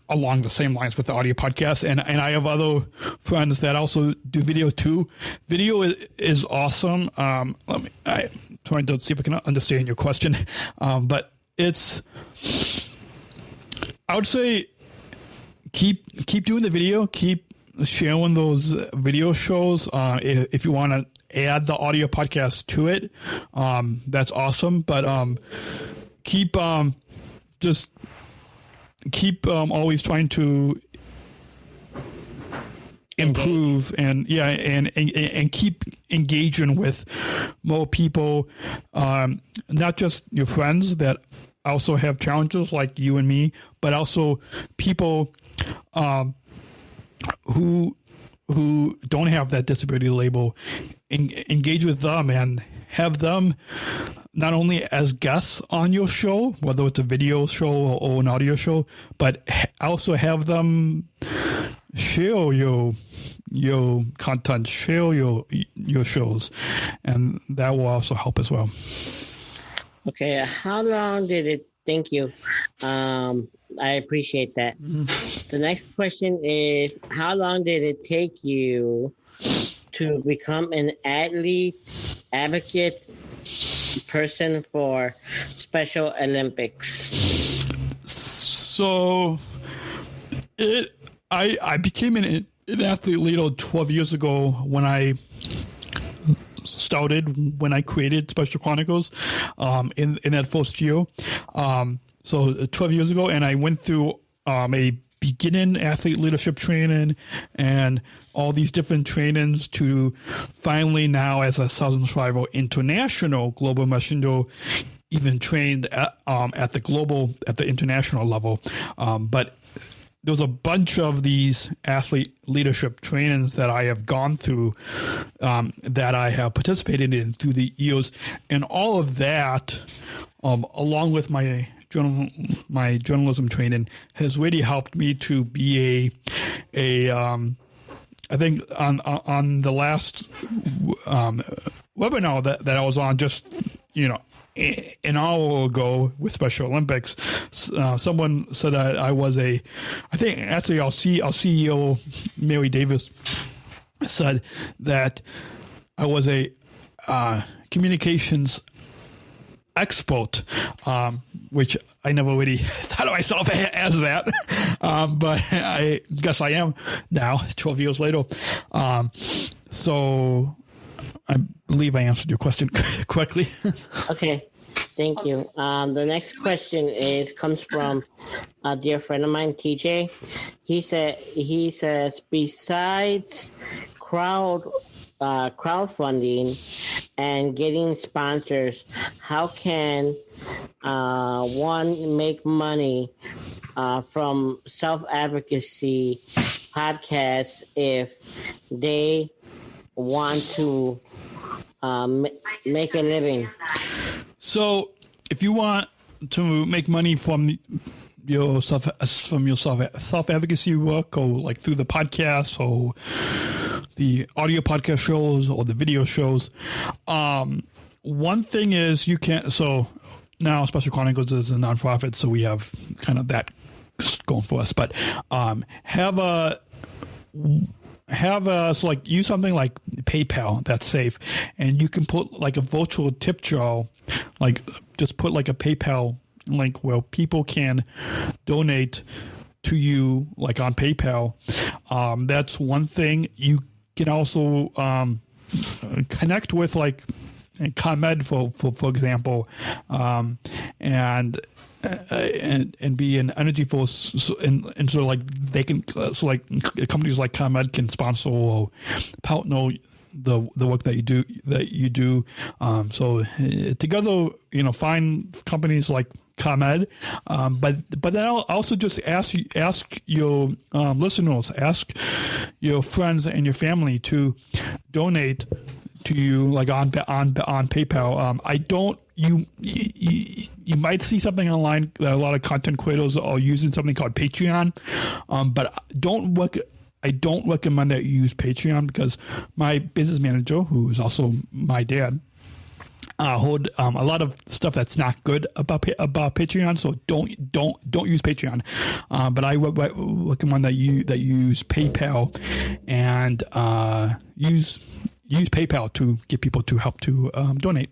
along the same lines with the audio podcast, and I have other friends that also do video too. Video is awesome. I'm trying to see if I can understand your question, but it's, I would say keep doing the video, keep sharing those video shows. If you want to add the audio podcast to it, that's awesome. But keep always trying to improve and keep engaging with more people, not just your friends that also have challenges like you and me, but also people who don't have that disability label. Engage with them and have them not only as guests on your show, whether it's a video show or an audio show, but also have them share your content, share your shows, and that will also help as well. Okay, how long did it? Thank you. I appreciate that. The next question is, how long did it take you to become an advocate person for Special Olympics? So I became an athlete leader 12 years ago when I created Special Chronicles in that first year. So 12 years ago, and I went through a beginning athlete leadership training and all these different trainings to finally now, as a Southern Survival International Global Messenger, even trained at the international level. But there's a bunch of these athlete leadership trainings that I have gone through, that I have participated in through the years, and all of that, along with my journalism training, has really helped me to be I think on the last webinar that I was on just an hour ago with Special Olympics, someone said that I was I think actually our CEO Mary Davis said that I was a communications expert, which I never really thought of myself as that, but I guess I am now, 12 years later. So I believe I answered your question correctly. Okay, thank you. The next question comes from a dear friend of mine, TJ. He says, besides crowdfunding and getting sponsors, how can one make money from self-advocacy podcasts if they want to make a living? So, if you want to make money from your self advocacy work, or like through the podcast or the audio podcast shows or the video shows, one thing is you can't. So now Special Chronicles is a nonprofit, so we have kind of that going for us. But so like use something like PayPal that's safe, and you can put like a virtual tip jar, like just put like a PayPal link where people can donate to you, like on PayPal. That's one thing. You can also connect with like ComEd for example, and be an energy force, and so like they can, so like companies like ComEd can sponsor or partner the work that you do. So together, find companies like ComEd, but then I'll also just ask your listeners, ask your friends and your family to donate to you, like on PayPal. I don't. You might see something online that a lot of content creators are using something called Patreon, but I don't recommend that you use Patreon, because my business manager, who is also my dad, heard a lot of stuff that's not good about Patreon. So don't use Patreon. But I recommend that you use PayPal, and use PayPal to get people to help to donate.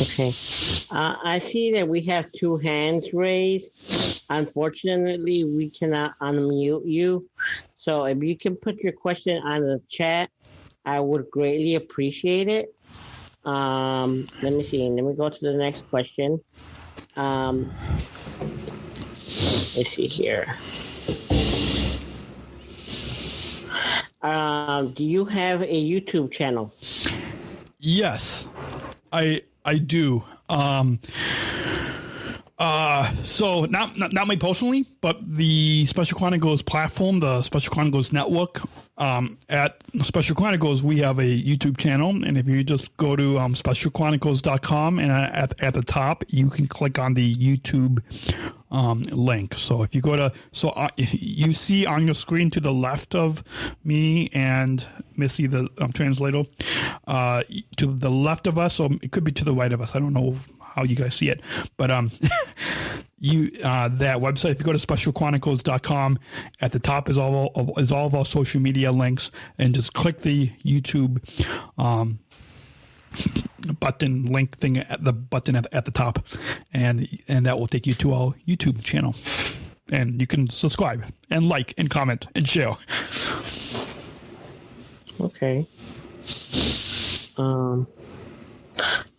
Okay. I see that we have 2 hands raised. Unfortunately, we cannot unmute you. So if you can put your question on the chat, I would greatly appreciate it. Let me see. Let me go to the next question. Let's see here. Do you have a YouTube channel? Yes, I do. So not me personally, but the Special Chronicles platform, the Special Chronicles network. At Special Chronicles, we have a YouTube channel, and if you just go to specialchronicles.com, and at the top, you can click on the YouTube link. So if you go to, you see on your screen to the left of me and Missy, the translator, to the left of us, or it could be to the right of us. I don't know how you guys see it, but that website, if you go to specialchronicles.com, at the top is all of our social media links, and just click the YouTube button link thing at the button at the top, and that will take you to our YouTube channel, and you can subscribe and like and comment and share. Okay.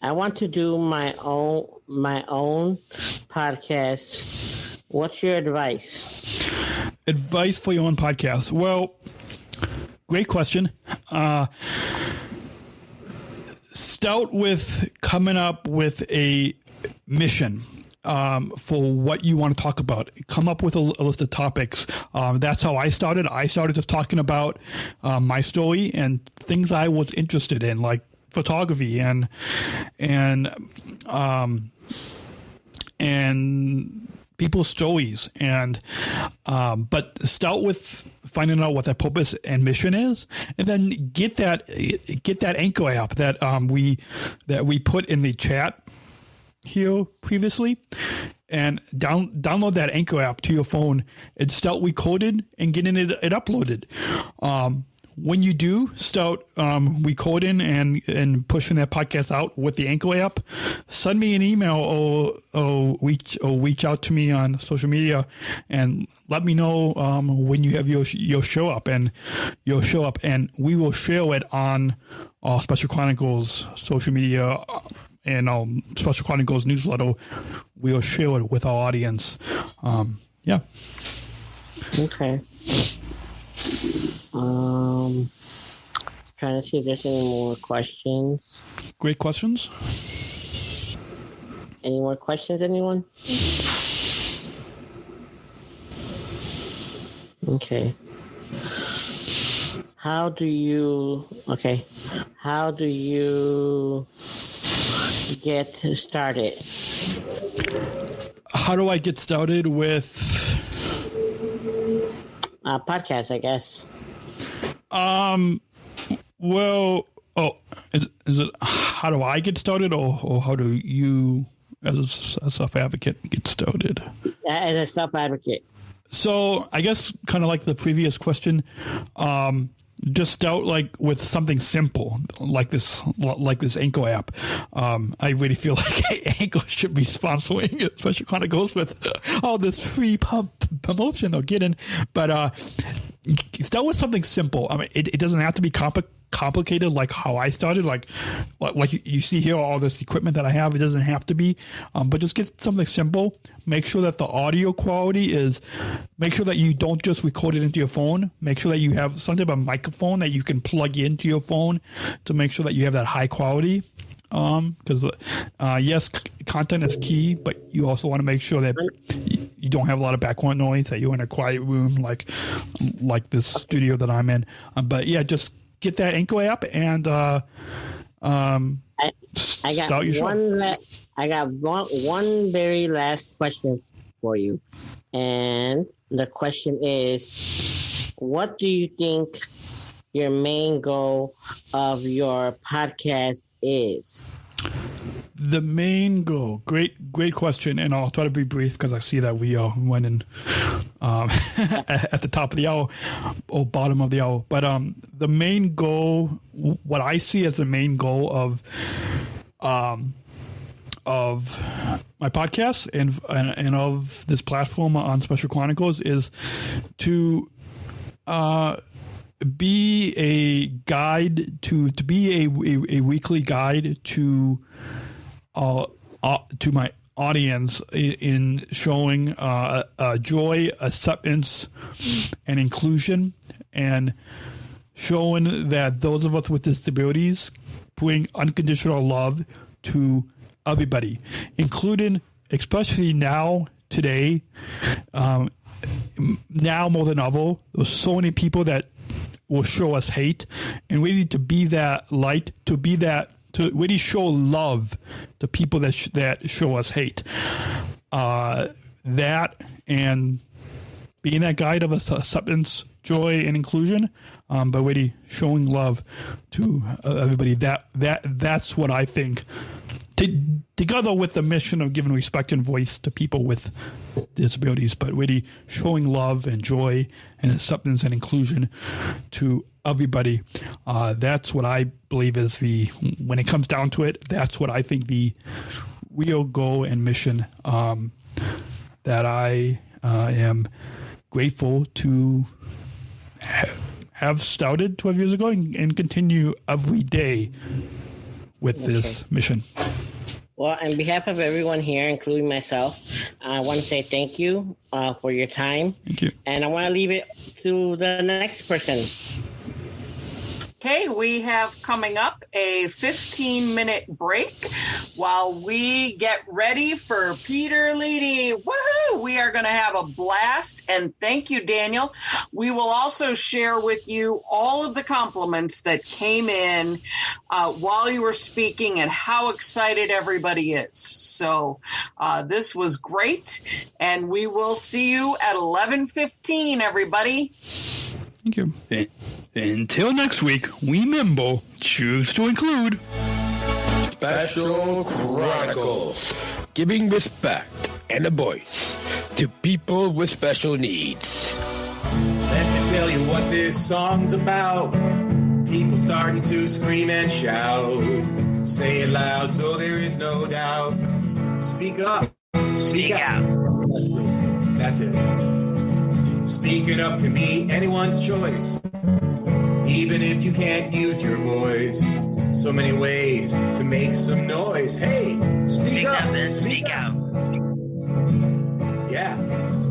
I want to do my own podcast. What's your advice? Advice for your own podcast? Well, great question. Start with coming up with a mission for what you want to talk about. Come up with a list of topics. That's how I started. I started just talking about my story and things I was interested in, like photography and people's stories, and but start with finding out what that purpose and mission is, and then get that Anchor app that we put in the chat here previously, and download that Anchor app to your phone and start recording and getting it uploaded. When you do start recording and pushing that podcast out with the Anchor app, send me an email or reach out to me on social media and let me know when you have your show up, and we will share it on our Special Chronicles social media and our Special Chronicles newsletter. We'll share it with our audience. Yeah. Okay. Trying to see if there's any more questions. Great questions. Any more questions, anyone? Okay. how do you get started? How do I get started with a podcast, I guess? Well, is it how do I get started, or how do you, as a self-advocate, get started? As a self-advocate. So I guess kind of like the previous question, just start like with something simple like this Anchor app. I really feel like Anchor should be sponsoring Special Chronicles with all this free promotion they're getting. But start with something simple. I mean, it doesn't have to be complicated like how I started. Like you see here, all this equipment that I have, it doesn't have to be. But just get something simple. Make sure that the audio quality is. Make sure that you don't just record it into your phone. Make sure that you have some type of microphone that you can plug into your phone to make sure that you have that high quality. Because yes, content is key, but you also want to make sure that you don't have a lot of background noise, that you're in a quiet room like this studio that I'm in. But yeah, just get that Anchor app and start your show. I got one very last question for you, and the question is, what do you think your main goal of your podcast is? The main goal, great question, and I'll try to be brief because I see that we are running at the top of the hour or bottom of the hour. But the main goal, what I see as the main goal of my podcast and of this platform on Special Chronicles is to be a guide to be a weekly guide to my audience in showing joy, acceptance, and inclusion, and showing that those of us with disabilities bring unconditional love to everybody, including, especially now, today, now more than ever, there's so many people that will show us hate, and we need to be that light, to really show love to people that show us hate. That and being that guide of acceptance, joy, and inclusion, but really showing love to everybody. That's what I think. Together with the mission of giving respect and voice to people with disabilities, but really showing love and joy and acceptance and inclusion to everybody. That's what I believe is when it comes down to it, that's what I think the real goal and mission that I am grateful to have started 12 years ago and continue every day with this mission. Well, on behalf of everyone here, including myself, I want to say thank you for your time. Thank you. And I want to leave it to the next person. Okay, we have coming up a 15-minute break while we get ready for Peter Leidy. Woohoo! We are going to have a blast, and thank you, Daniel. We will also share with you all of the compliments that came in while you were speaking and how excited everybody is. So this was great, and we will see you at 11:15, everybody. Thank you. Until next week, remember, choose to include Special Chronicles, giving respect and a voice to people with special needs. Let me tell you what this song's about. People starting to scream and shout. Say it loud so there is no doubt. Speak up. Speak out. That's it. Speaking up can be anyone's choice, even if you can't use your voice. So many ways to make some noise. Hey, speak up and speak out. Yeah,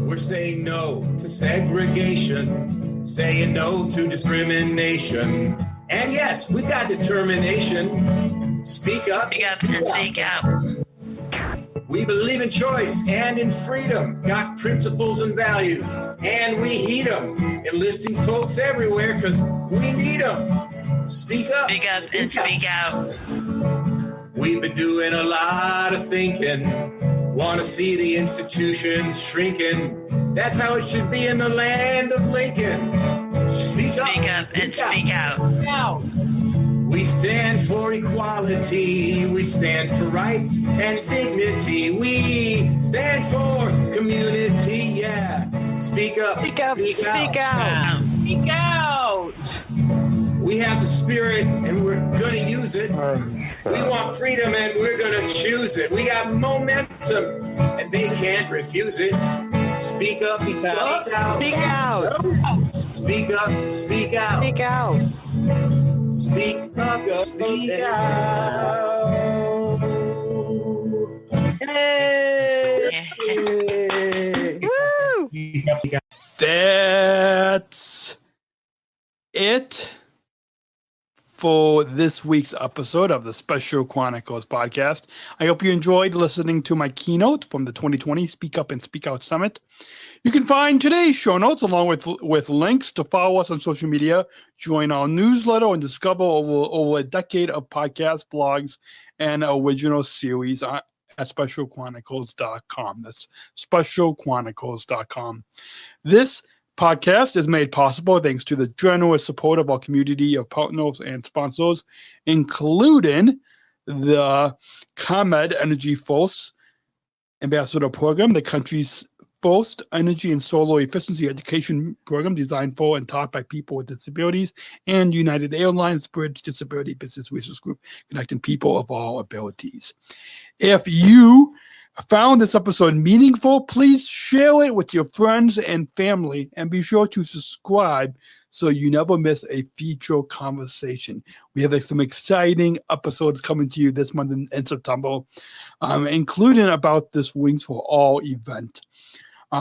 we're saying no to segregation, saying no to discrimination. And yes, we've got determination. Speak up and speak out. We believe in choice and in freedom, got principles and values, and we heed them. Enlisting folks everywhere because we need them. Speak up. Speak up and speak out. We've been doing a lot of thinking. Want to see the institutions shrinking. That's how it should be in the land of Lincoln. Speak up and speak out. We stand for equality. We stand for rights and dignity. We stand for community. Yeah. Speak up. Speak up. Speak Speak out. out. Speak out. We have the spirit and we're going to use it. We want freedom and we're going to choose it. We got momentum and they can't refuse it. Speak up. Speak out. Speak out. Speak up. Speak out. Speak out. Speak up. Speak out. Hey. Woo! That's it for this week's episode of the Special Chronicles podcast. I hope you enjoyed listening to my keynote from the 2020 Speak Up and Speak Out Summit. You can find today's show notes along with links to follow us on social media, join our newsletter, and discover over a decade of podcasts, blogs, and original series at specialchronicles.com. That's specialchronicles.com. This podcast is made possible thanks to the generous support of our community of partners and sponsors, including the ComEd Energy Force Ambassador Program, the country's first energy and solar efficiency education program designed for and taught by people with disabilities, and United Airlines Bridge Disability Business Resource Group, connecting people of all abilities. If you found this episode meaningful, please share it with your friends and family, and be sure to subscribe so you never miss a future conversation. We have some exciting episodes coming to you this month in September, including about this Wings for All event.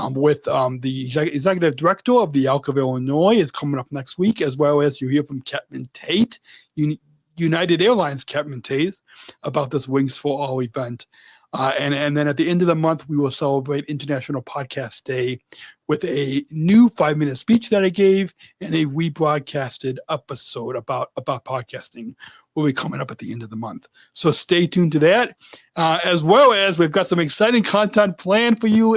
With the executive director of the Elk of Illinois is coming up next week, as well as you hear from Captain Tate, United Airlines Captain Tate, about this Wings for All event. And then at the end of the month, we will celebrate International Podcast Day with a new 5-minute speech that I gave and a rebroadcasted episode about podcasting will be coming up at the end of the month. So stay tuned to that, as well as we've got some exciting content planned for you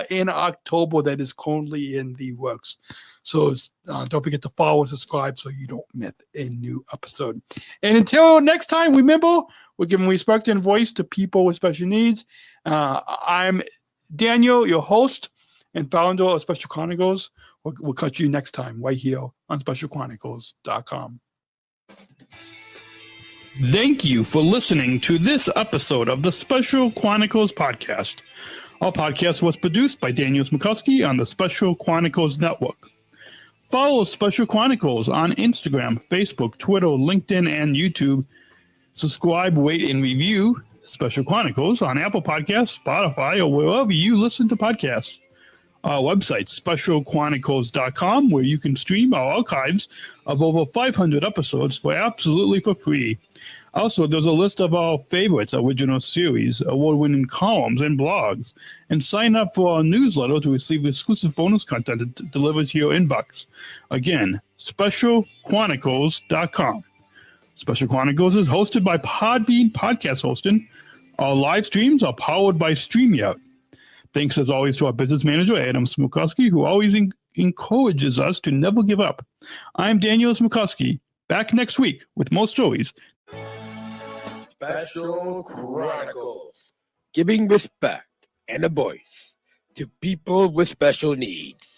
in October that is currently in the works. So don't forget to follow and subscribe so you don't miss a new episode. And until next time, remember, we're giving respect and voice to people with special needs. I'm Daniel, your host and founder of Special Chronicles. We'll catch you next time right here on specialchronicles.com. Thank you for listening to this episode of the Special Chronicles podcast. Our podcast was produced by Daniel Smrokowski on the Special Chronicles Network. Follow Special Chronicles on Instagram, Facebook, Twitter, LinkedIn, and YouTube. Subscribe, rate, and review Special Chronicles on Apple Podcasts, Spotify, or wherever you listen to podcasts. Our website, specialchronicles.com, where you can stream our archives of over 500 episodes absolutely for free. Also, there's a list of our favorites, original series, award-winning columns, and blogs. And sign up for our newsletter to receive exclusive bonus content delivered to your inbox. Again, specialchronicles.com. Special Chronicles is hosted by Podbean Podcast Hosting. Our live streams are powered by StreamYard. Thanks, as always, to our business manager, Adam Smrokowski, who always encourages us to never give up. I'm Daniel Smrokowski, back next week with more stories. Special Chronicles, giving respect and a voice to people with special needs.